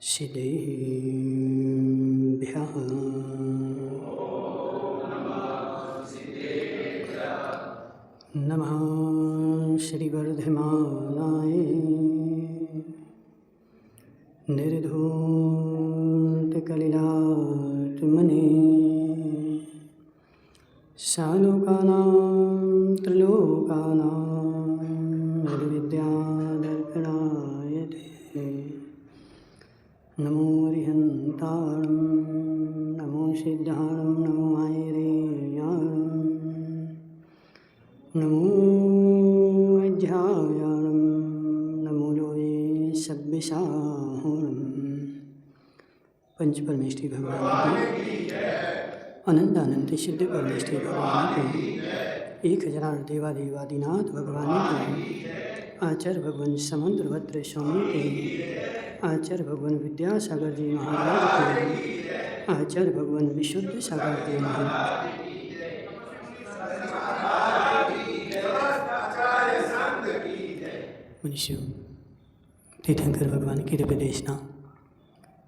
सिद्धेभ्यः नमः श्रीवर्धमानाय निर्धूतकलिलात्मने सालोकानां त्रिलोकानां निर्विद्यादर्पणाय ते नमो हरिहन्ताणं नमो सिद्धाणं नमो आयरेयाणं नमो अध्यायाणं नमो लोये सब्बिसाहुणं। पंच परमेष्ठी भगवान की अनंत अनंत सिद्ध परमेष्ठी भगवान की 1000 देवादेवादिनाथ भगवान की आचार्य भगवान समुद्रभद्र स्वामी के आचार्य भगवान विद्यासागर जी महाराज के आचार्य भगवान विशुद्ध सागर जी महाराज मनुष्य तीर्थंकर भगवान की दिव्यदेशना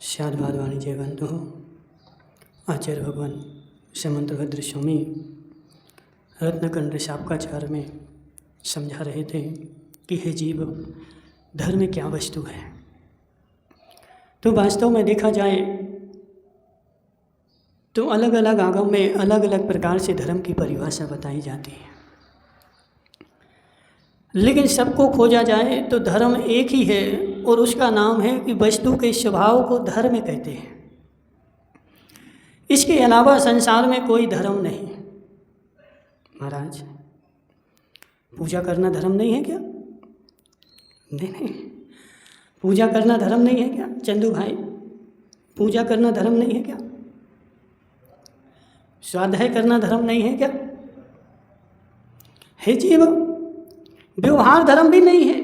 श्याद भादवाणी जयवंत हो। आचार्य भगवान समुद्रभद्र स्वामी रत्नकंड शापकाचार में समझा रहे थे कि हे जीव, धर्म क्या वस्तु है। तो वास्तव में देखा जाए तो अलग अलग आगम में अलग अलग प्रकार से धर्म की परिभाषा बताई जाती है, लेकिन सबको खोजा जाए तो धर्म एक ही है और उसका नाम है कि वस्तु के स्वभाव को धर्म कहते हैं। इसके अलावा संसार में कोई धर्म नहीं। महाराज, पूजा करना धर्म नहीं है क्या? नहीं, पूजा करना धर्म नहीं है क्या? चंदू भाई, पूजा करना धर्म नहीं है क्या? स्वाध्याय करना धर्म नहीं है क्या? हे जीव, व्यवहार धर्म भी नहीं है।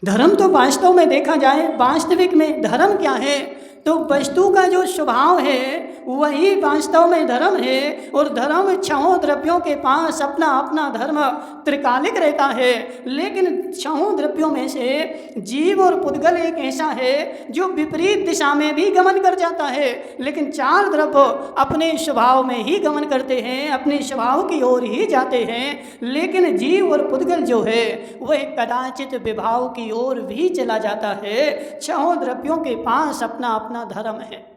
धर्म तो वास्तव में देखा जाए, वास्तविक में धर्म क्या है तो वस्तु का जो स्वभाव है वही वास्तव में धर्म है। और धर्म छहों द्रव्यों के पास अपना अपना धर्म त्रिकालिक रहता है, लेकिन छहों द्रव्यों में से जीव और पुद्गल एक ऐसा है जो विपरीत दिशा में भी गमन कर जाता है, लेकिन 4 द्रव्य अपने स्वभाव में ही गमन करते हैं, अपने स्वभाव की ओर ही जाते हैं। लेकिन जीव और पुद्गल जो है वह कदाचित विभाव की ओर भी चला जाता है। छहों द्रव्यों के पास अपना अपना धर्म है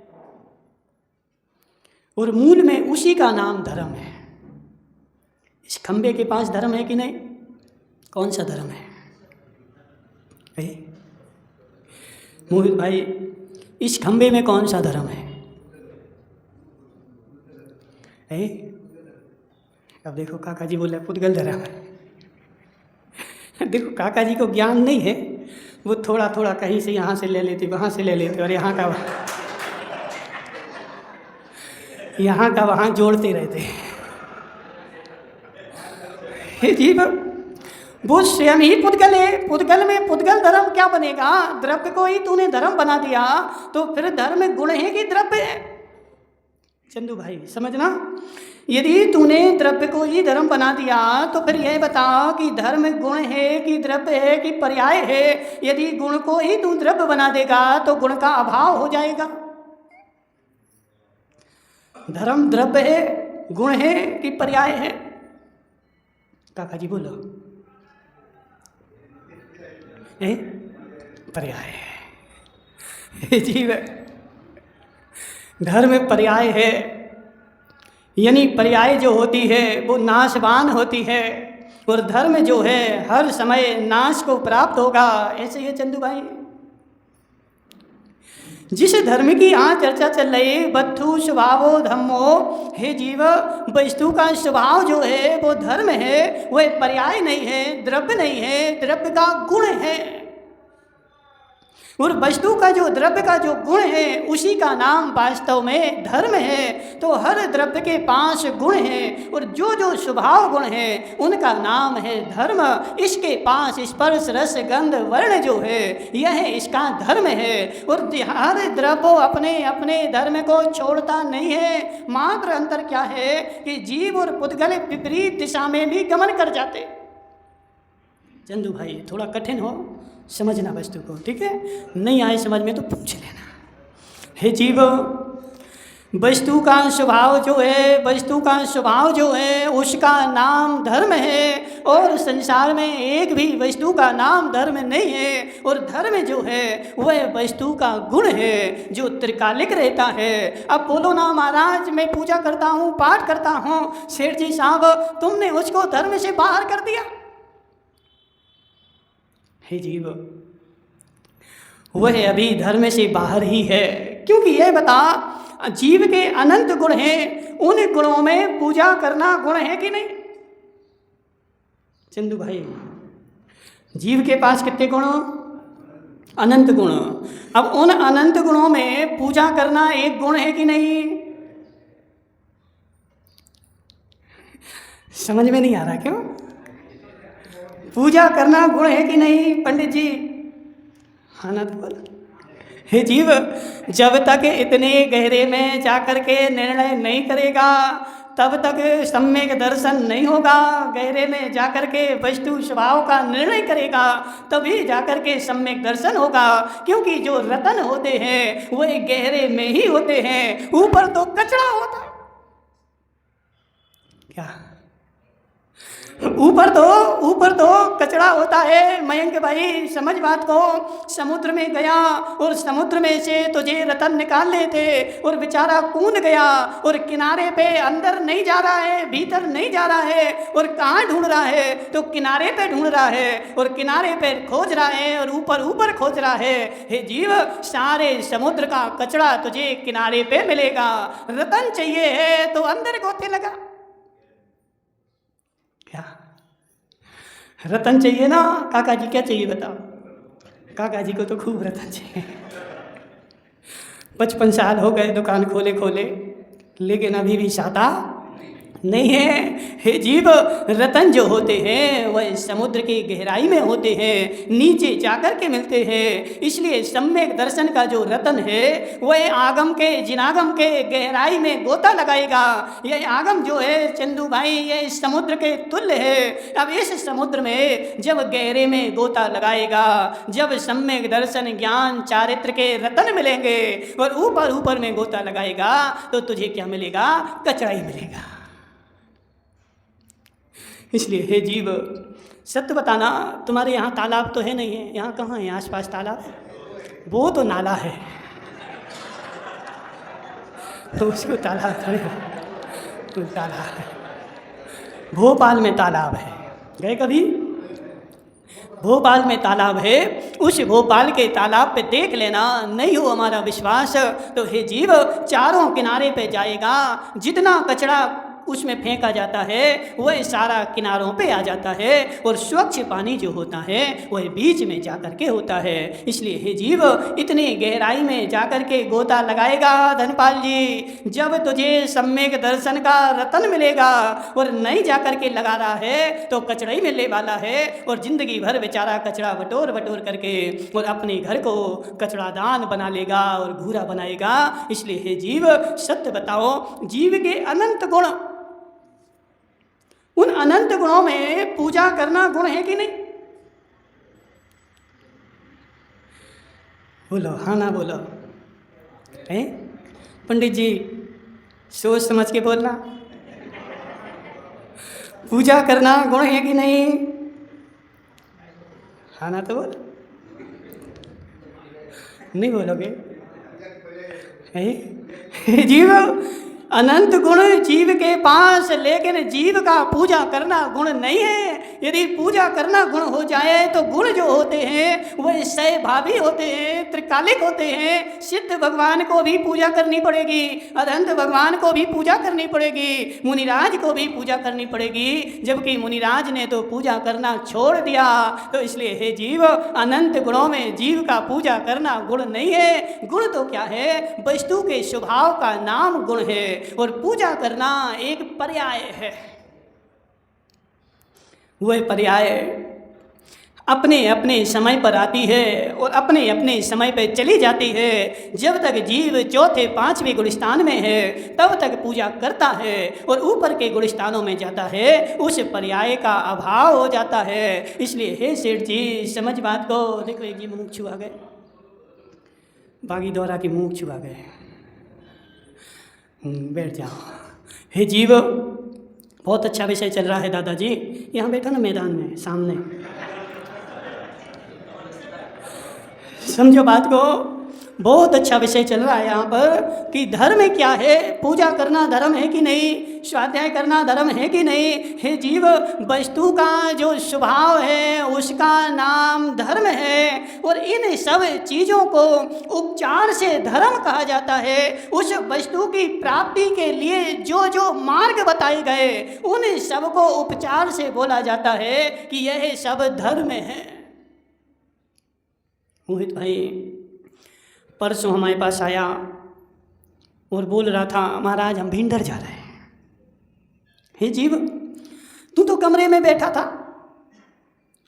और मूल में उसी का नाम धर्म है। इस खंबे के पास धर्म है कि नहीं? कौन सा धर्म है? मोहित भाई, इस खंबे में कौन सा धर्म है? अब देखो काका जी बोले पुद्गल धर्म है। देखो काका जी को ज्ञान नहीं है, वो थोड़ा थोड़ा कहीं से यहाँ से ले लेते, वहाँ से ले लेते और यहाँ का वहाँ जोड़ते रहते हैं। हे जीव, वो स्वयं ही पुद्गल है। पुद्गल में पुद्गल धर्म क्या बनेगा? द्रव्य को ही तूने धर्म बना दिया तो फिर धर्म गुण है कि द्रव्य है? चंदू भाई समझना, यदि तूने द्रव्य को ही धर्म बना दिया तो फिर यह बता कि धर्म गुण है कि द्रव्य है कि पर्याय है। यदि गुण को ही तू द्रव्य बना देगा तो गुण का अभाव हो जाएगा। धर्म द्रव्य है, गुण है कि पर्याय है? काका जी बोलो। पर्याय है। जीव, धर्म पर्याय है, यानी पर्याय जो होती है वो नाशवान होती है और धर्म जो है हर समय नाश को प्राप्त होगा। ऐसे ही चंदू भाई, जिस धर्म की यहाँ चर्चा चल रही, वस्तु स्वभावो धम्मो, हे जीव, वस्तु का स्वभाव जो है वो धर्म है, वह पर्याय नहीं है, द्रव्य नहीं है, द्रव्य का गुण है। और वस्तु का जो द्रव्य का जो गुण है उसी का नाम वास्तव में धर्म है। तो हर द्रव्य के पास गुण है और जो जो स्वभाव गुण है उनका नाम है धर्म। इसके पास स्पर्श रस गंध वर्ण जो है यह इसका धर्म है। और हर द्रव्य अपने अपने धर्म को छोड़ता नहीं है। मात्र अंतर क्या है कि जीव और पुद्गल विपरीत दिशा में भी गमन कर जाते। चंदू भाई थोड़ा कठिन हो समझना वस्तु को, ठीक है। नहीं आए समझ में तो पूछ लेना। हे जीव, वस्तु का स्वभाव जो है, वस्तु का स्वभाव जो है उसका नाम धर्म है, और संसार में एक भी वस्तु का नाम धर्म नहीं है। और धर्म जो है वह वस्तु का गुण है जो त्रिकालिक रहता है। अब बोलो ना महाराज मैं पूजा करता हूँ, पाठ करता हूँ, सेठ जी साहब तुमने उसको धर्म से बाहर कर दिया। हे जीव, वह अभी धर्म से बाहर ही है, क्योंकि यह बता जीव के अनंत गुण हैं, उन गुणों में पूजा करना गुण है कि नहीं? चंदू भाई, जीव के पास कितने गुण? अनंत गुण। अब उन अनंत गुणों में पूजा करना एक गुण है कि नहीं? समझ में नहीं आ रहा क्यों? पूजा करना गुण है कि नहीं पंडित जी? हाँ ना तो बोल। हे जीव, जब तक इतने गहरे में जाकर के निर्णय नहीं करेगा तब तक सम्यक दर्शन नहीं होगा। गहरे में जाकर के वस्तु स्वभाव का निर्णय करेगा तभी जाकर के सम्यक दर्शन होगा, क्योंकि जो रतन होते हैं वह गहरे में ही होते हैं, ऊपर तो कचरा होता है। क्या? ऊपर तो कचरा होता है। मयंक भाई समझ बात को। समुद्र में गया और समुद्र में से तुझे रतन निकालने थे और बेचारा कूद गया और किनारे पे अंदर नहीं जा रहा है, भीतर नहीं जा रहा है, और कहाँ ढूंढ रहा है? तो किनारे पे ढूंढ रहा है, और किनारे पे खोज रहा है, और ऊपर खोज रहा है। हे जीव, सारे समुद्र का कचरा तुझे किनारे पे मिलेगा। रतन चाहिए है तो अंदर गोते लगा। क्या रतन चाहिए ना? काका जी क्या चाहिए बताओ? काका जी को तो खूब रतन चाहिए। 55 साल हो गए दुकान खोले, लेकिन अभी भी साता नहीं है। हे जीव, रतन जो होते हैं वह समुद्र की गहराई में होते हैं, नीचे जाकर के मिलते हैं। इसलिए सम्यक दर्शन का जो रतन है वह आगम के जिनागम के गहराई में गोता लगाएगा। यह आगम जो है चंदू भाई, यह समुद्र के तुल्य है। अब इस समुद्र में जब गहरे में गोता लगाएगा, जब सम्यक दर्शन ज्ञान चारित्र के रतन मिलेंगे और ऊपर में गोता लगाएगा तो तुझे क्या मिलेगा? कचरा ही मिलेगा। इसलिए हे जीव, सत्य बताना, तुम्हारे यहाँ तालाब तो है नहीं है? यहाँ कहाँ है आसपास तालाब? वो तो नाला है, तो उसको तालाब थोड़े, तो तालाब है। भोपाल में तालाब है, गए कभी? भोपाल में तालाब है, उस भोपाल के तालाब पे देख लेना। नहीं हो हमारा विश्वास तो हे जीव, चारों किनारे पे जाएगा, जितना कचरा उसमें फेंका जाता है वह सारा किनारों पे आ जाता है, और स्वच्छ पानी जो होता है वह बीच में जाकर के होता है। इसलिए हे जीव, इतनी गहराई में जाकर के गोता लगाएगा धनपाल जी, जब तुझे सम्यक दर्शन का रतन मिलेगा, और नहीं जाकर के लगा रहा है तो कचरा ही मिलने वाला है, और जिंदगी भर बेचारा कचरा बटोर करके और अपने घर को कचरादान बना लेगा और घूरा बनाएगा। इसलिए हे जीव, सत्य बताओ, जीव के अनंत गुण, उन अनंत गुणों में पूजा करना गुण है कि नहीं? बोलो हाँ ना बोलो। है पंडित जी, सोच समझ के बोलना। पूजा करना गुण है कि नहीं? हाँ ना तो बोल। नहीं बोलोगे? है जीव, अनंत गुण जीव के पास, लेकिन जीव का पूजा करना गुण नहीं है। यदि पूजा करना गुण हो जाए तो गुण जो होते हैं वह सहभावी होते हैं, त्रिकालिक होते हैं। सिद्ध भगवान को भी पूजा करनी पड़ेगी, अनंत भगवान को भी पूजा करनी पड़ेगी, मुनिराज को भी पूजा करनी पड़ेगी, जबकि मुनिराज ने तो पूजा करना छोड़ दिया। तो इसलिए हे जीव, अनंत गुणों में जीव का पूजा करना गुण नहीं है। गुण तो क्या है? वस्तु के स्वभाव का नाम गुण है, और पूजा करना एक पर्याय है। वह पर्याय अपने अपने समय पर आती है और अपने अपने समय पर चली जाती है। जब तक जीव चौथे पांचवें गुलिस्तान में है तब तक पूजा करता है, और ऊपर के गुलिस्तानों में जाता है उस पर्याय का अभाव हो जाता है। इसलिए हे सेठ जी, समझ बात को। देखो एक जी मुँह छुआ गए, बागी दौरा के मुँह छुआ गए। बैठ जाओ। हे जीव, बहुत अच्छा विषय चल रहा है दादाजी। यहाँ बैठा ना मैदान में सामने, समझो बात को। बहुत अच्छा विषय चल रहा है यहाँ पर कि धर्म क्या है, पूजा करना धर्म है कि नहीं, स्वाध्याय करना धर्म है कि नहीं। हे जीव, वस्तु का जो स्वभाव है उसका नाम धर्म है, और इन सब चीज़ों को उपचार से धर्म कहा जाता है। उस वस्तु की प्राप्ति के लिए जो जो मार्ग बताए गए उन सब को उपचार से बोला जाता है कि यह सब धर्म है। मोहित भाई परसों हमारे पास आया और बोल रहा था, महाराज हम भिंडर जा रहे हैं। हे जीव, तू तो कमरे में बैठा था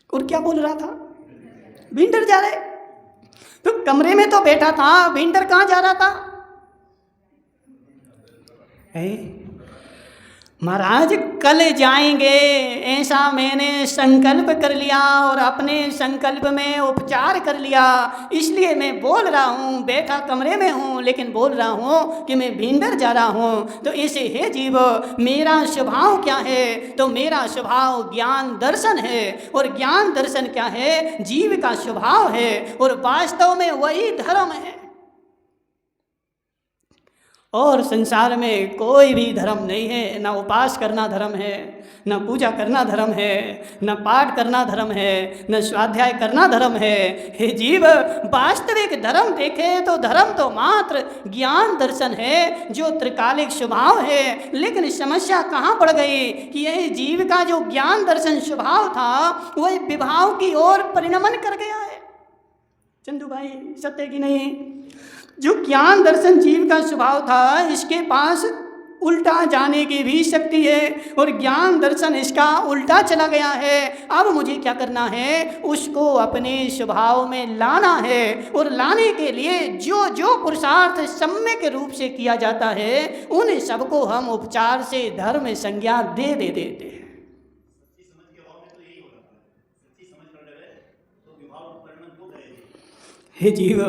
और क्या बोल रहा था, भिंडर जा रहे। तो कमरे में तो बैठा था, भिंडर कहाँ जा रहा था? महाराज कल जाएंगे ऐसा मैंने संकल्प कर लिया और अपने संकल्प में उपचार कर लिया, इसलिए मैं बोल रहा हूँ। बैठा कमरे में हूँ लेकिन बोल रहा हूँ कि मैं भिंडर जा रहा हूँ। तो ऐसे हे जीव, मेरा स्वभाव क्या है? तो मेरा स्वभाव ज्ञान दर्शन है, और ज्ञान दर्शन क्या है? जीव का स्वभाव है, और वास्तव में वही धर्म है। और संसार में कोई भी धर्म नहीं है। ना उपास करना धर्म है, न पूजा करना धर्म है, न पाठ करना धर्म है, न स्वाध्याय करना धर्म है। हे जीव, वास्तविक धर्म देखे तो धर्म तो मात्र ज्ञान दर्शन है जो त्रिकालिक स्वभाव है। लेकिन समस्या कहाँ पड़ गई कि यह जीव का जो ज्ञान दर्शन स्वभाव था वह विभाव की ओर परिणमन कर गया है। चंदू भाई, सत्य की नहीं? जो ज्ञान दर्शन जीव का स्वभाव था, इसके पास उल्टा जाने की भी शक्ति है, और ज्ञान दर्शन इसका उल्टा चला गया है। अब मुझे क्या करना है? उसको अपने स्वभाव में लाना है, और लाने के लिए जो जो पुरुषार्थ सम्यक रूप से किया जाता है उन सबको हम उपचार से धर्म संज्ञा दे देते हैं। हे जीव,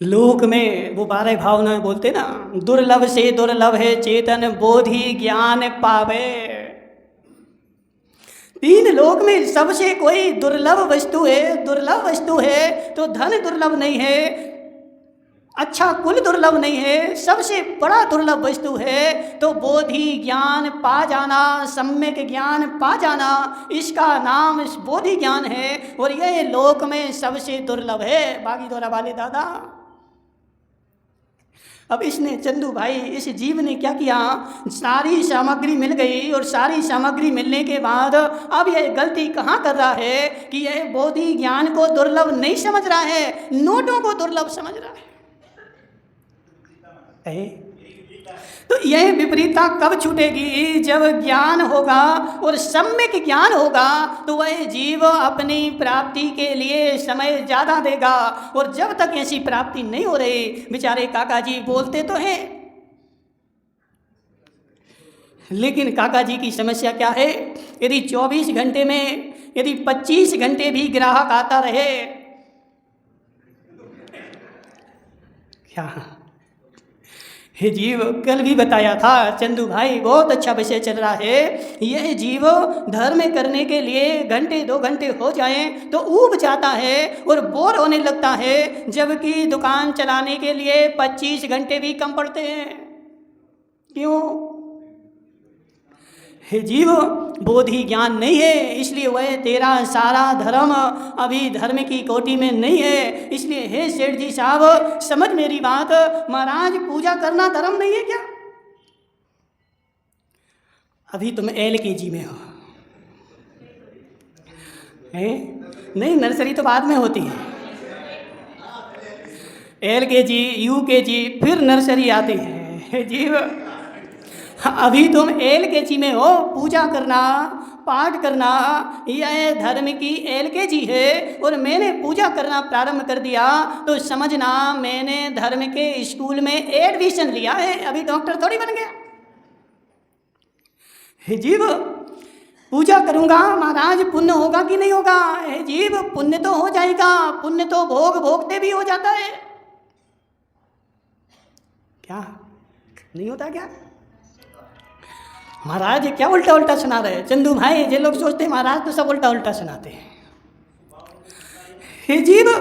लोक में वो 12 भावना बोलते ना, दुर्लभ से दुर्लभ है चेतन बोधि ज्ञान पावे। 3 लोक में सबसे कोई दुर्लभ वस्तु है, दुर्लभ वस्तु है तो धन दुर्लभ नहीं है, अच्छा कुल दुर्लभ नहीं है, सबसे बड़ा दुर्लभ वस्तु है तो बोधि ज्ञान पा जाना, सम्यक ज्ञान पा जाना, इसका नाम बोधि ज्ञान है, और यह लोक में सबसे दुर्लभ है। बागी द्वारा वाले दादा, अब इसने चंदू भाई, इस जीव ने क्या किया? सारी सामग्री मिल गई, और सारी सामग्री मिलने के बाद अब यह गलती कहाँ कर रहा है कि यह बोधि ज्ञान को दुर्लभ नहीं समझ रहा है, नोटों को दुर्लभ समझ रहा है। तो यह विपरीतता कब छूटेगी? जब ज्ञान होगा और सम्यक ज्ञान होगा तो वह जीव अपनी प्राप्ति के लिए समय ज़्यादा देगा, और जब तक ऐसी प्राप्ति नहीं हो रही, बेचारे काका जी बोलते तो हैं, लेकिन काका जी की समस्या क्या है? यदि 24 घंटे में यदि 25 घंटे भी ग्राहक आता रहे, क्या हे जीव, कल भी बताया था चंदू भाई, बहुत अच्छा विषय चल रहा है। यह जीव धर्म करने के लिए घंटे 2 घंटे हो जाएं तो ऊब जाता है और बोर होने लगता है, जबकि दुकान चलाने के लिए 25 घंटे भी कम पड़ते हैं। क्यों? हे जीव, बोधि ज्ञान नहीं है, इसलिए वह तेरा सारा धर्म अभी धर्म की कोटि में नहीं है। इसलिए हे सेठ जी साहब, समझ मेरी बात। महाराज, पूजा करना धर्म नहीं है क्या? अभी तुम LKG में हो, नहीं, नर्सरी तो बाद में होती है। LKG, UKG, फिर नर्सरी आती है। हे जीव, अभी तुम एलकेजी में हो, पूजा करना, पाठ करना, यह धर्म की एलकेजी है और मैंने पूजा करना प्रारंभ कर दिया तो समझना मैंने धर्म के स्कूल में एडमिशन लिया है, अभी डॉक्टर थोड़ी बन गया। हे जीव, पूजा करूंगा महाराज, पुण्य होगा कि नहीं होगा? हे जीव, पुण्य तो हो जाएगा, पुण्य तो भोग भोगते भी हो जाता है। क्या नहीं होता क्या? महाराज क्या उल्टा उल्टा सुना रहे चंदू भाई? ये लोग सोचते हैं महाराज तो सब उल्टा उल्टा सुनाते हैं। हे जीव,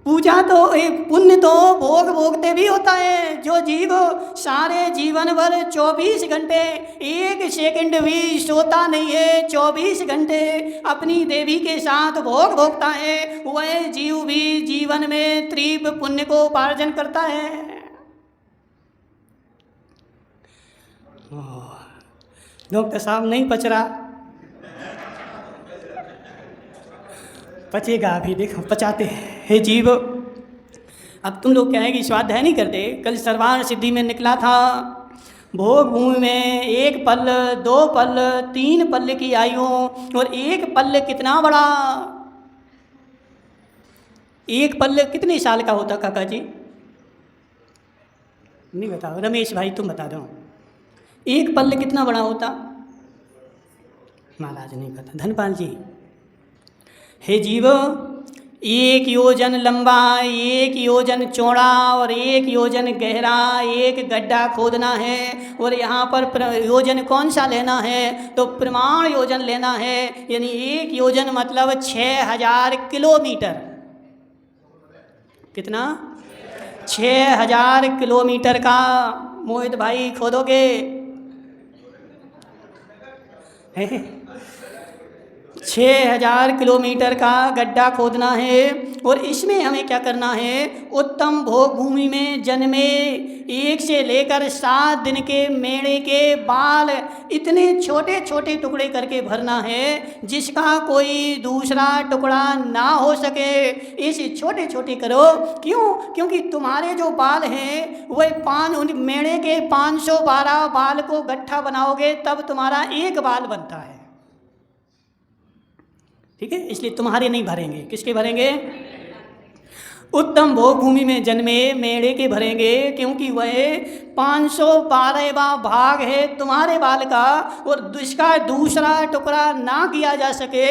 पूजा तो पुण्य तो भोग भोगते भी होता है। जो जीव सारे जीवन भर 24 घंटे 1 सेकंड भी सोता नहीं है, 24 घंटे अपनी देवी के साथ भोग भोगता है, वह जीव भी जीवन में तीव्र पुण्य को उपार्जन करता है। डॉक्टर साहब नहीं पच रहा, पचेगा अभी, देखो पचाते हैं। हे जीव, अब तुम लोग क्या है कि स्वाध्याय नहीं करते। कल सर्वाण सिद्धि में निकला था, भोग भूमि में 1 पल 2 पल 3 पल की आयु, और 1 पल कितना बड़ा? 1 पल कितने साल का होता काका जी? नहीं बताओ, रमेश भाई तुम बता दो, 1 पल कितना बड़ा होता? महाराज नहीं पता। धनपाल जी, हे जीव, 1 योजन लंबा, 1 योजन चौड़ा और 1 योजन गहरा एक गड्ढा खोदना है, और यहाँ पर योजन कौन सा लेना है? तो प्रमाण योजन लेना है, यानी 1 योजन मतलब 6000 किलोमीटर। कितना? 6000 किलोमीटर का। मोहित भाई खोदोगे? 6000 किलोमीटर का गड्ढा खोदना है, और इसमें हमें क्या करना है? उत्तम भोग भूमि में जन्मे 1 से लेकर 7 दिन के मेढ़े के बाल इतने छोटे छोटे टुकड़े करके भरना है जिसका कोई दूसरा टुकड़ा ना हो सके। इसे छोटे छोटे करो, क्यों? क्योंकि तुम्हारे जो बाल हैं वह मेढ़े के 512 बाल को गट्ठा बनाओगे तब तुम्हारा 1 बाल बनता है। ठीक है, इसलिए तुम्हारे नहीं भरेंगे, किसके भरेंगे? उत्तम भोग भूमि में जन्मे मेढ़े के भरेंगे, क्योंकि वह 512वां भाग है तुम्हारे बाल का, और इसका दूसरा टुकड़ा ना किया जा सके।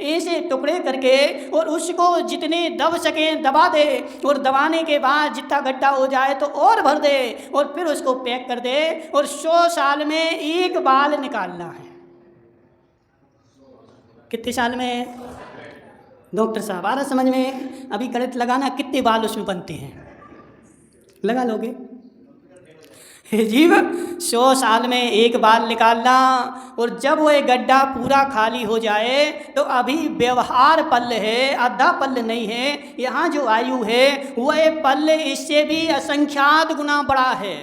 ऐसे टुकड़े करके और उसको जितने दब सके दबा दे, और दबाने के बाद जितना गड्ढा हो जाए तो और भर दे, और फिर उसको पैक कर दे, और 100 साल में 1 बाल निकालना है। कितने साल में? डॉक्टर साहब आ रहा समझ में? अभी गणित लगाना, कितने बाल उसमें बनते हैं, लगा लोगे? जीव, 100 साल में 1 बाल निकालना, और जब वह गड्ढा पूरा खाली हो जाए तो अभी व्यवहार पल है, आधा पल नहीं है। यहाँ जो आयु है वह पल इससे भी असंख्यात गुना बड़ा है।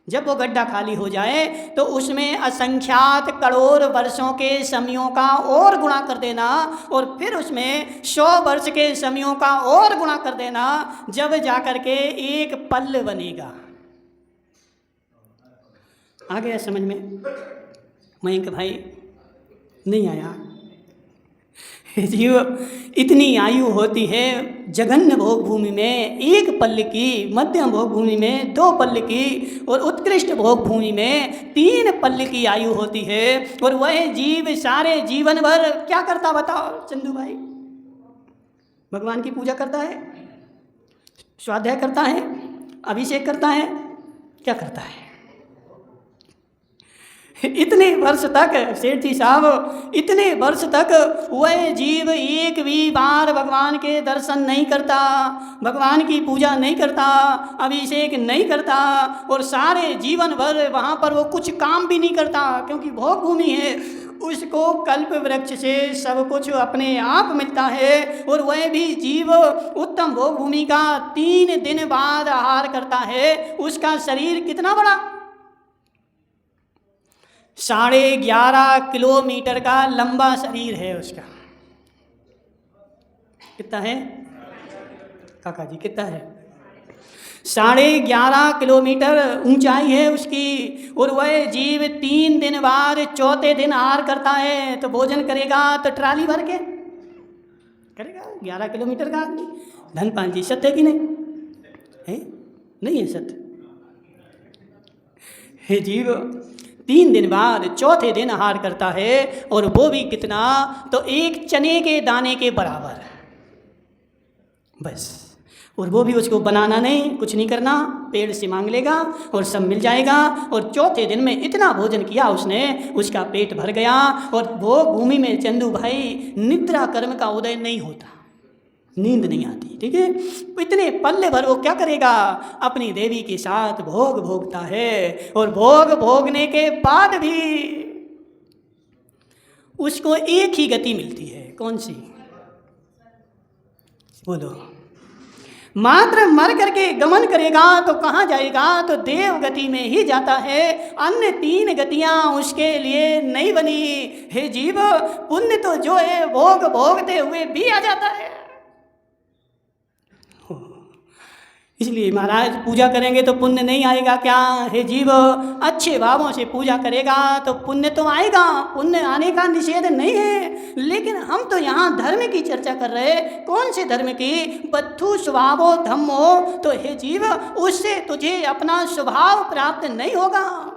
जब वो गड्ढा खाली हो जाए तो उसमें असंख्यात करोड़ वर्षों के समयों का और गुणा कर देना, और फिर उसमें 100 वर्ष के समयों का और गुणा कर देना, जब जाकर के 1 पल बनेगा। आ गया समझ में? मयंक भाई नहीं आया? जीव, इतनी आयु होती है जघन्य भोग भूमि में 1 पल की, मध्यम भोग भूमि में 2 पल की, और उत्कृष्ट भोग भूमि में 3 पल की आयु होती है। और वह जीव सारे जीवन भर क्या करता बताओ चंदू भाई? भगवान की पूजा करता है, स्वाध्याय करता है, अभिषेक करता है, क्या करता है? इतने वर्ष तक सेठ जी साहब, इतने वर्ष तक वह जीव एक भी बार भगवान के दर्शन नहीं करता, भगवान की पूजा नहीं करता, अभिषेक नहीं करता, और सारे जीवन भर वहाँ पर वो कुछ काम भी नहीं करता, क्योंकि भोग भूमि है, उसको कल्प वृक्ष से सब कुछ अपने आप मिलता है। और वह भी जीव उत्तम भोग भूमि का 3 दिन बाद आहार करता है। उसका शरीर कितना बड़ा? 11.5 किलोमीटर का लंबा शरीर है उसका। कितना है काका जी, कितना है? 11.5 किलोमीटर ऊंचाई है उसकी, और वह जीव 3 दिन बाद चौथे दिन आहार करता है। तो भोजन करेगा तो ट्राली भर के करेगा। 11 किलोमीटर का आदमी, धनपाल जी, सत्य कि नहीं है? नहीं है सत्य। हे जीव 3 दिन बाद चौथे दिन आहार करता है, और वो भी कितना, तो 1 चने के दाने के बराबर, बस। और वो भी उसको बनाना नहीं, कुछ नहीं करना, पेड़ से मांग लेगा और सब मिल जाएगा। और चौथे दिन में इतना भोजन किया उसने, उसका पेट भर गया। और वो भूमि में चंदू भाई निद्रा कर्म का उदय नहीं होता, नींद नहीं आती, ठीक है। इतने पल्ले भर वो क्या करेगा, अपनी देवी के साथ भोग भोगता है। और भोग भोगने के बाद भी उसको एक ही गति मिलती है, कौन सी बोलो? मात्र मर करके गमन करेगा तो कहाँ जाएगा, तो देव गति में ही जाता है। अन्य 3 गतियाँ उसके लिए नहीं बनी। हे जीव, पुण्य तो जो है भोग भोगते हुए भी आ जाता है। इसलिए महाराज पूजा करेंगे तो पुण्य नहीं आएगा क्या? हे जीव, अच्छे भावों से पूजा करेगा तो पुण्य तो आएगा, पुण्य आने का निषेध नहीं है। लेकिन हम तो यहाँ धर्म की चर्चा कर रहे हैं। कौन से धर्म की? बद्धु स्वभावो धम्मो। तो हे जीव, उससे तुझे अपना स्वभाव प्राप्त नहीं होगा,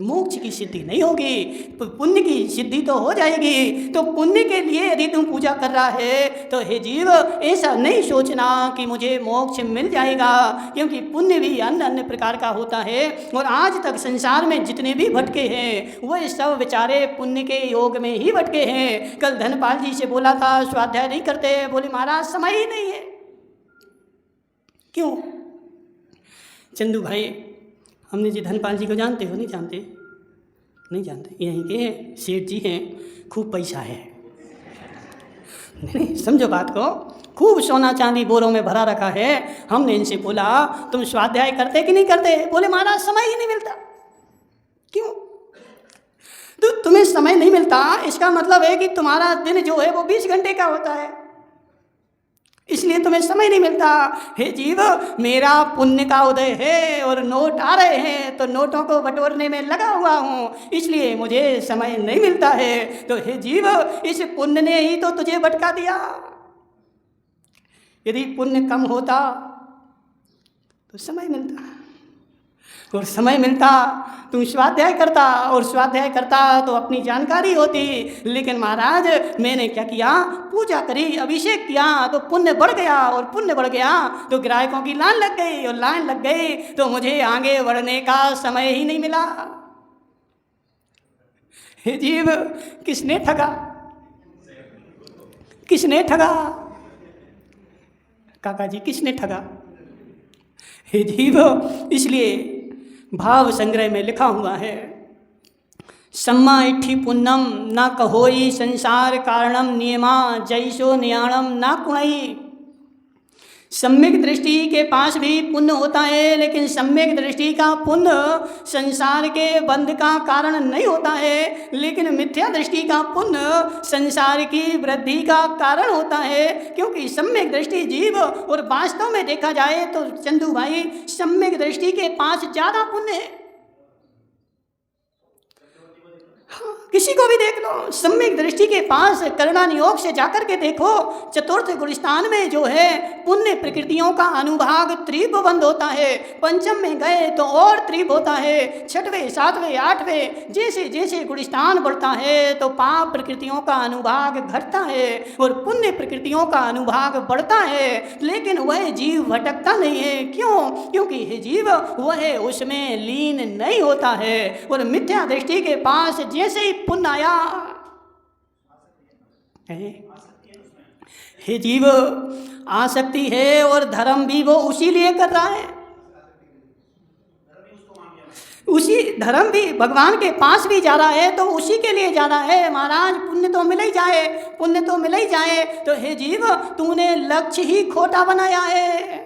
मोक्ष की सिद्धि नहीं होगी, पुण्य की सिद्धि तो हो जाएगी। तो पुण्य के लिए यदि तुम पूजा कर रहा है तो हे जीव, ऐसा नहीं सोचना कि मुझे मोक्ष मिल जाएगा, क्योंकि पुण्य भी अन्य अन्य प्रकार का होता है। और आज तक संसार में जितने भी भटके हैं वह सब बेचारे पुण्य के योग में ही भटके हैं। कल धनपाल जी से बोला था स्वाध्याय नहीं करते, बोले महाराज समय ही नहीं है। क्यों? चंदू भाई, हमने जी धनपाल जी को जानते हो? नहीं जानते? नहीं जानते? यहीं के हैं, सेठ जी हैं, खूब पैसा है। नहीं, समझो बात को, खूब सोना चांदी बोरों में भरा रखा है। हमने इनसे बोला तुम स्वाध्याय करते कि नहीं करते? बोले महाराज समय ही नहीं मिलता। क्यों? तो तुम्हें समय नहीं मिलता, इसका मतलब है कि तुम्हारा दिन जो है वो 20 घंटे का होता है, इसलिए तुम्हें समय नहीं मिलता। हे जीव, मेरा पुण्य का उदय है और नोट आ रहे हैं तो नोटों को बटोरने में लगा हुआ हूँ, इसलिए मुझे समय नहीं मिलता है। तो हे जीव, इस पुण्य ने ही तो तुझे भटका दिया। यदि पुण्य कम होता तो समय मिलता, और समय मिलता तुम स्वाध्याय करता, और स्वाध्याय करता तो अपनी जानकारी होती। लेकिन महाराज मैंने क्या किया, पूजा करी, अभिषेक किया तो पुण्य बढ़ गया, और पुण्य बढ़ गया तो ग्राहकों की लाइन लग गई, और लाइन लग गई तो मुझे आगे बढ़ने का समय ही नहीं मिला। हे जीव, किसने ठगा? किसने ठगा? काका जी, किसने ठगा? हे जीव, इसलिए भाव संग्रह में लिखा हुआ है, सम्मा इट्ठी पुन्नम न कहोई संसार कारणम नियमा जैसो न्याणम न कुणई। सम्यक दृष्टि के पास भी पुण्य होता है, लेकिन सम्यक दृष्टि का पुण्य संसार के बंध का कारण नहीं होता है, लेकिन मिथ्या दृष्टि का पुण्य संसार की वृद्धि का कारण होता है। क्योंकि सम्यक दृष्टि जीव, और वास्तव में देखा जाए तो चंदू भाई, सम्यक दृष्टि के पास ज़्यादा पुण्य है। किसी को भी देख लो, सम्यक दृष्टि के पास करुणा नियोग से जाकर के देखो, चतुर्थ गुणस्थान में जो है पुण्य प्रकृतियों का अनुभाग त्रिभ बंद होता है। पंचम में गए तो और त्रिभ होता है, छठवें सातवें आठवें जैसे जैसे गुणस्थान बढ़ता है तो पाप प्रकृतियों का अनुभाग घटता है और पुण्य प्रकृतियों का अनुभाग बढ़ता है। लेकिन वह जीव भटकता नहीं है। क्यों? क्योंकि हे जीव वह उसमें लीन नहीं होता है। और मिथ्या दृष्टि के पास जैसे ही पुण्य आया, हे जीव आसक्ति है, और धर्म भी वो उसी लिए कर रहा है, उसी धर्म भी भगवान के पास भी जा रहा है तो उसी के लिए जा रहा है। महाराज पुण्य तो मिल ही जाए, पुण्य तो मिल ही जाए। तो हे जीव, तूने लक्ष्य ही खोटा बनाया है।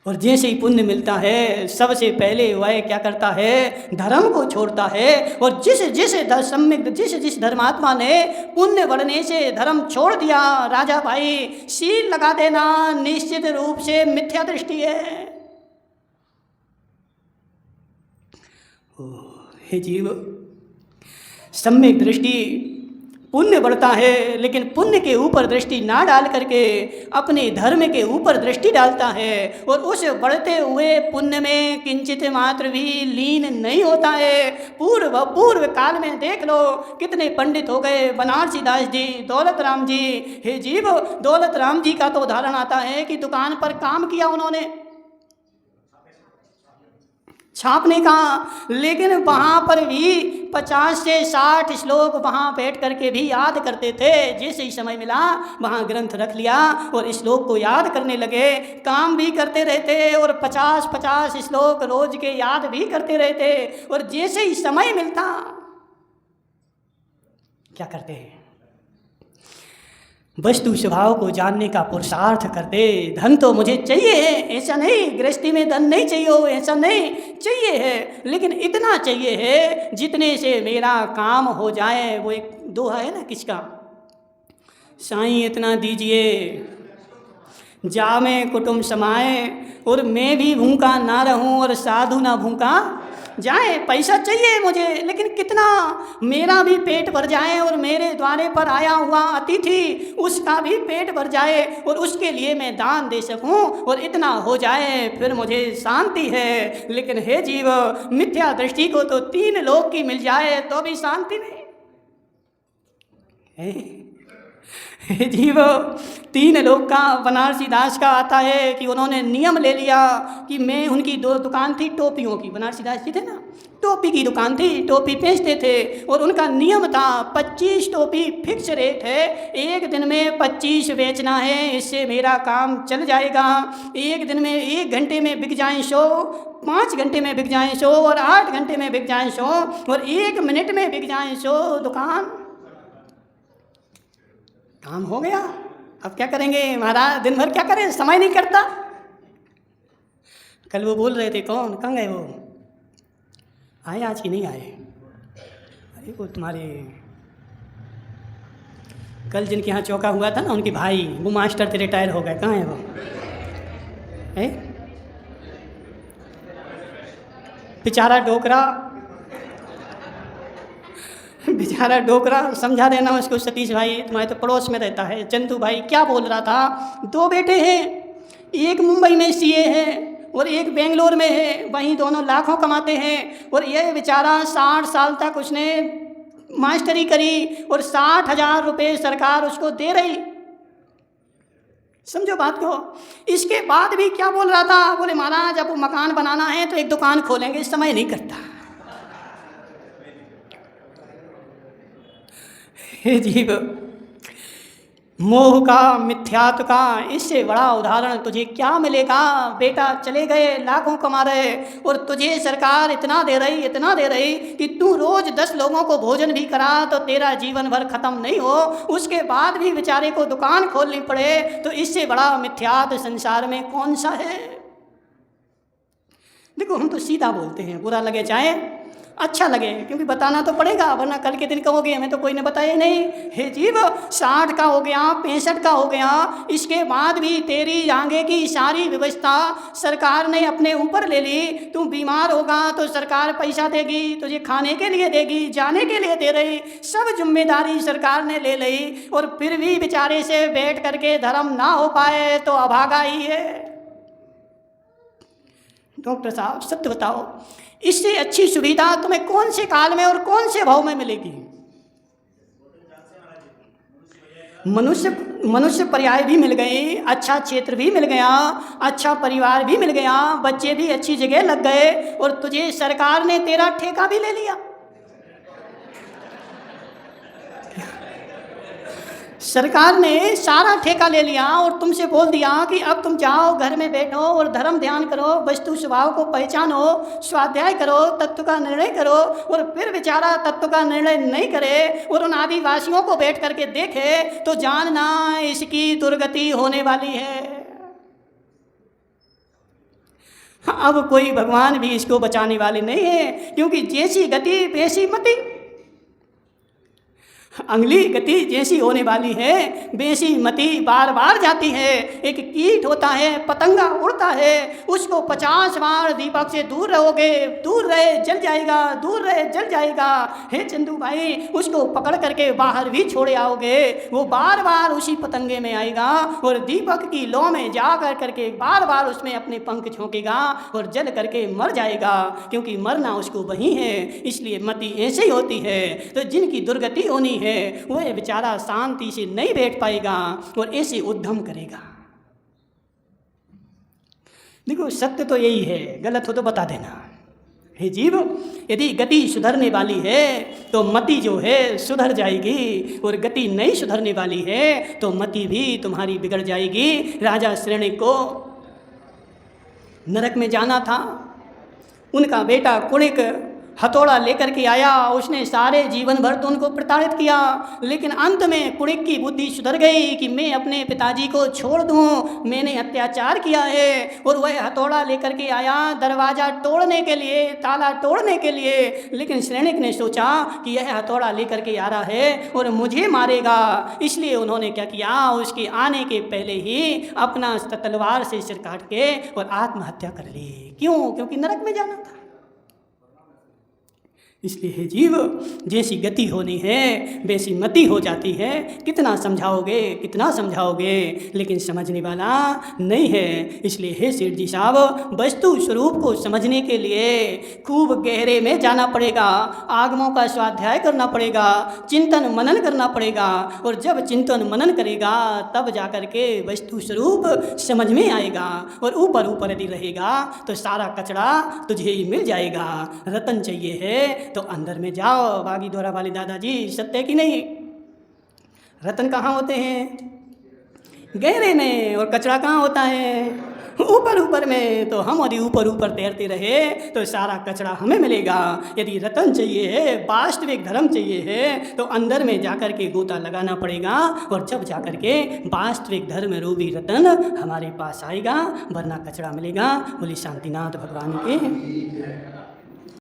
और जैसे ही पुण्य मिलता है सबसे पहले वह क्या करता है, धर्म को छोड़ता है। और जिस धर्मात्मा ने पुण्य बढ़ने से धर्म छोड़ दिया, राजा भाई सील लगा देना निश्चित रूप से मिथ्या दृष्टि है। हे जीव, सम्यक दृष्टि, पुण्य बढ़ता है लेकिन पुण्य के ऊपर दृष्टि ना डाल करके अपने धर्म के ऊपर दृष्टि डालता है और उस बढ़ते हुए पुण्य में किंचित मात्र भी लीन नहीं होता है। पूर्व काल में देख लो कितने पंडित हो गए, बनारसी दास जी, दौलत राम जी। हे जीव, दौलत राम जी का तो उदाहरण आता है कि दुकान पर काम किया उन्होंने, छापने का, लेकिन वहाँ पर भी 50 से 60 श्लोक वहाँ बैठ करके भी याद करते थे। जैसे ही समय मिला वहाँ ग्रंथ रख लिया और श्लोक को याद करने लगे, काम भी करते रहते और 50-50 श्लोक रोज के याद भी करते रहते। और जैसे ही समय मिलता क्या करते हैं, वस्तु स्वभाव को जानने का पुरुषार्थ करते। धन तो मुझे चाहिए है, ऐसा नहीं गृहस्थी में धन नहीं चाहिए हो, ऐसा नहीं चाहिए है, लेकिन इतना चाहिए है जितने से मेरा काम हो जाए। वो एक दोहा है ना, किसका, साईं इतना दीजिए जामे कुटुंब समाए, और मैं भी भूखा ना रहूं और साधु ना भूखा जाए। पैसा चाहिए मुझे, लेकिन कितना, मेरा भी पेट भर जाए और मेरे द्वारे पर आया हुआ अतिथि उसका भी पेट भर जाए और उसके लिए मैं दान दे सकूं और इतना हो जाए, फिर मुझे शांति है। लेकिन हे जीव, मिथ्या दृष्टि को तो 3 लोक की मिल जाए तो भी शांति नहीं। हे जीव, 3 लोग का बनारसी दास का आता है कि उन्होंने नियम ले लिया कि मैं, उनकी 2 दुकान थी टोपियों की, बनारसी दास जी थे ना, टोपी की दुकान थी, टोपी बेचते थे और उनका नियम था 25 टोपी फिक्स रेट है, एक दिन में 25 बेचना है, इससे मेरा काम चल जाएगा। एक दिन में 1 घंटे में बिक जाए 100, 5 घंटे में बिक जाए 100 और 8 घंटे में बिक जाए 100 और 1 मिनट में बिक जाए 100 दुकान। काम हो गया। अब क्या करेंगे महाराज, दिन भर क्या करें, समय नहीं करता। कल वो बोल रहे थे, कौन, कहाँ गए वो, आए आज की नहीं आए? अरे वो तुम्हारे कल जिनके यहाँ चौका हुआ था ना, उनके भाई, वो मास्टर थे, रिटायर हो गए, कहाँ है वो? है बेचारा डोकरा, समझा देना उसको। सतीश भाई तुम्हारे तो पड़ोस में रहता है, चंदू भाई क्या बोल रहा था, 2 बेटे हैं, एक मुंबई में सीए है और एक बेंगलोर में है, वहीं दोनों लाखों कमाते हैं। और ये बेचारा 60 साल तक उसने मास्टरी करी और 60,000 रुपये सरकार उसको दे रही। समझो बात को। इसके बाद भी क्या बोल रहा था, बोले महाराज अब मकान बनाना है तो एक दुकान खोलेंगे, समय नहीं करता। हे जीव, मोह का, मिथ्यात्व का इससे बड़ा उदाहरण तुझे क्या मिलेगा। बेटा चले गए, लाखों कमा रहे और तुझे सरकार इतना दे रही कि तू रोज 10 लोगों को भोजन भी करा तो तेरा जीवन भर खत्म नहीं हो, उसके बाद भी बेचारे को दुकान खोलनी पड़े। तो इससे बड़ा मिथ्यात्व संसार में कौन सा है। देखो हम तो सीधा बोलते हैं, बुरा लगे चाहे अच्छा लगे, क्योंकि बताना तो पड़ेगा, वरना कल के दिन कहोगे हमें तो कोई ने बताया नहीं। हे जीव, 60 का हो गया, 65 का हो गया, इसके बाद भी तेरी आगे की सारी व्यवस्था सरकार ने अपने ऊपर ले ली। तू बीमार होगा तो सरकार पैसा देगी, तुझे खाने के लिए देगी, जाने के लिए दे रही, सब जिम्मेदारी सरकार ने ले ली। और फिर भी बेचारे से बैठ करके धर्म ना हो पाए तो अभागा ही है। डॉक्टर साहब सत्य बताओ, इससे अच्छी सुविधा तुम्हें कौन से काल में और कौन से भाव में मिलेगी। मनुष्य पर्याय भी मिल गई, अच्छा क्षेत्र भी मिल गया, अच्छा परिवार भी मिल गया, बच्चे भी अच्छी जगह लग गए और तुझे सरकार ने तेरा ठेका भी ले लिया। सरकार ने सारा ठेका ले लिया और तुमसे बोल दिया कि अब तुम जाओ, घर में बैठो और धर्म ध्यान करो, वस्तु स्वभाव को पहचानो, स्वाध्याय करो, तत्व का निर्णय करो। और फिर बेचारा तत्व का निर्णय नहीं करे और उन आदिवासियों को बैठ करके देखे तो जानना इसकी दुर्गति होने वाली है। अब कोई भगवान भी इसको बचाने वाले नहीं है, क्योंकि जैसी गति वैसी मति। अगली गति जैसी होने वाली है वैसी मति बार बार जाती है। एक कीट होता है, पतंगा उड़ता है, उसको 50 बार दीपक से दूर रहोगे, दूर रहे जल जाएगा, दूर रहे जल जाएगा। हे चंदू भाई, उसको पकड़ करके बाहर भी छोड़े आओगे, वो बार बार उसी पतंगे में आएगा और दीपक की लौ में जा कर करके बार बार उसमें अपने पंख झोंकेगा और जल करके मर जाएगा, क्योंकि मरना उसको वही है। इसलिए मति ऐसे ही होती है। तो जिनकी दुर्गति होनी है वह बेचारा शांति से नहीं बैठ पाएगा और ऐसे उद्यम करेगा। देखो, सत्य तो यही है, गलत हो तो बता देना। हे जीव, यदि गति सुधरने वाली है तो मति जो है सुधर जाएगी, और गति नहीं सुधरने वाली है तो मति भी तुम्हारी बिगड़ जाएगी। राजा श्रेणिक को नरक में जाना था, उनका बेटा कुणिक हथौड़ा लेकर के आया, उसने सारे जीवन भर तो उनको प्रताड़ित किया, लेकिन अंत में कुणिक की बुद्धि सुधर गई कि मैं अपने पिताजी को छोड़ दूं, मैंने अत्याचार किया है। और वह हथौड़ा लेकर के आया दरवाज़ा तोड़ने के लिए, ताला तोड़ने के लिए, लेकिन श्रेणिक ने सोचा कि यह हथौड़ा लेकर के आ रहा है और मुझे मारेगा, इसलिए उन्होंने क्या किया, उसके आने के पहले ही अपना तलवार से सिर काट के और आत्महत्या कर ली। क्यों? क्योंकि नरक में जाना था। इसलिए हे जीव, जैसी गति होनी है वैसी मति हो जाती है। कितना समझाओगे, कितना समझाओगे, लेकिन समझने वाला नहीं है। इसलिए हे सेठ जी साहब, वस्तु स्वरूप को समझने के लिए खूब गहरे में जाना पड़ेगा, आगमों का स्वाध्याय करना पड़ेगा, चिंतन मनन करना पड़ेगा। और जब चिंतन मनन करेगा तब जा कर के वस्तु स्वरूप समझ में आएगा। और ऊपर ऊपर यदि रहेगा तो सारा कचरा तुझे ही मिल जाएगा। रतन चाहिए है तो अंदर में जाओ। बागी द्वारा वाले दादाजी, सत्य कि नहीं? रतन कहाँ होते हैं? गहरे में। और कचरा कहाँ होता है? ऊपर ऊपर में। तो हम यदि ऊपर ऊपर तैरते रहे तो सारा कचरा हमें मिलेगा। यदि रतन चाहिए है, वास्तविक धर्म चाहिए है, तो अंदर में जाकर के गोता लगाना पड़ेगा। और जब जाकर के वास्तविक धर्म रूपी रतन हमारे पास आएगा, वरना कचरा मिलेगा। बोली शांतिनाथ भगवान के।